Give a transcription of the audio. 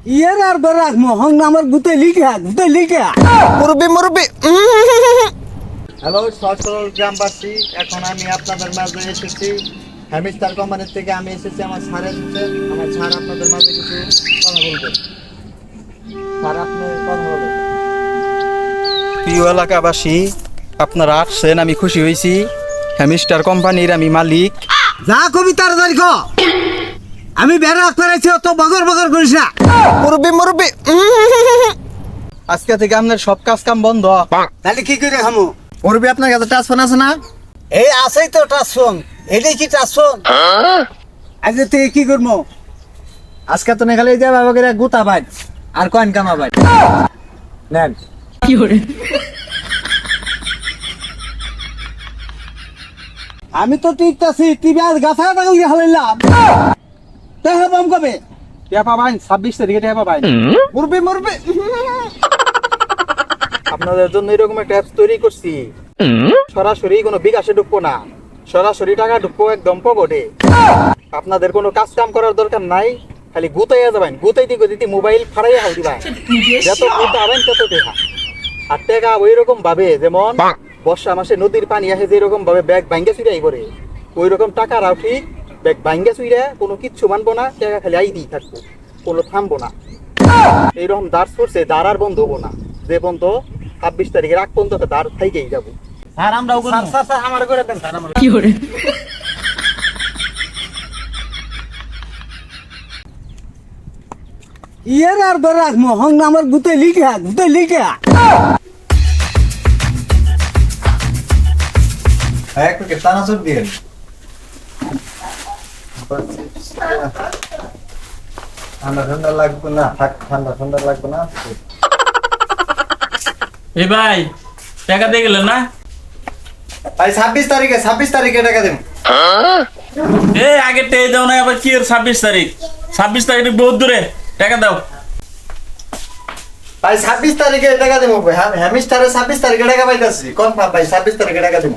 ইয়ার আর বরাক মোহন আমার গুতে লিখা মুরব্বি হ্যালো সকল গ্রামবাসী, এখন আমি আপনাদের মাঝে এসেছি হ্যামিস্টার কোম্পানির থেকে। আমি এসেছি আমার স্যারের সাথে। আমার স্যার আপনাদের মাঝে কিছু কথা বলবেন। স্যার, আপনি কথা বলবেন। প্রিয় এলাকাবাসী, আপনারা আসছেন, আমি খুশি হয়েছি। হ্যামিস্টার কোম্পানির আমি মালিক। যা কবি তাড়াতাড়ি ক। আমি বেড়া করেছি, অত বগর করিস না। মুরব্বি আজকে থেকে আপনার সব কাজ কাম বন্ধ। তাহলে কি করে খামু? মুরব্বি, আপনার কাছে টাচ ফোন আছে না? এই আছেই তো টাচফোন। এটাই কি টাচফোন? আজ থেকে কি করবো? আজকে তো নেখালে যে বাবা করে গুতা ভাই আর কয়েন কামা ভাই নেন। আমি তো টিকতাছি, টিভি আজ গাছা টাকা হালাইলাম। তাই হবাম কবে? টিয়া পাবেন 26 তারিখে, টিয়া পাবেন। মুরব্বি আপনাদের জন্য এরকম একটা অ্যাপস তৈরি করছি। সরাসরি কোনো বিকাশে ঢুকবো না, সরাসরি টাকা ঢুকবো একদম পকেটে। আপনাদের কোনো কাজ কাম করার দরকার নাই, খালি গুতাইয়া যাবেন। গুতাইতে মোবাইল ফাড়াইয়া হাল দিবা। যত গুতা হবেন তত টেকা। আর টেকা ওই রকম ভাবে, যেমন বর্ষা মাসে নদীর পানি আসে যেরকম ভাবে ব্যাগ ভাঙ্গা চুইরাই করে, ওই রকম টাকা রাও ঠিক ব্যাগ ভাঙ্গা চুইরা কোনো কিচ্ছু মানবো না। টাকা খালি আইতেই থাকবো, কোনো থামবো না। এইরকম দাঁড় করছে, দাঁড় আর বন্ধ হবো না। যে পর্যন্ত 26 তারিখের আগ পর্যন্ত দাঁড় থাইকেই যাবো। স্যার, আমরাও স্যার আমার করে দেন স্যার আমার। ইয়ার আর বরাক মোহন আমার গুতে লিখা একটু চানাচুর দিয়েন। ঠান্ডা লাগবে না, ঠান্ডা লাগবে না। এ ভাই, টাকা দিয়ে গেলেন না? ভাই 26 তারিখে টাকা দেন। এ আগে টেয়ে দাও না, আবার কি এর 26 তারিখ? 26 তারিখ বহুত দূরে, টাকা দাও। ভাই 26 তারিখে টাকা দেবো। হ্যামিস্টারে 26 তারিখে টাকা পাইতেছি কনফার্ম। ভাই 26 তারিখে টাকা দেবো।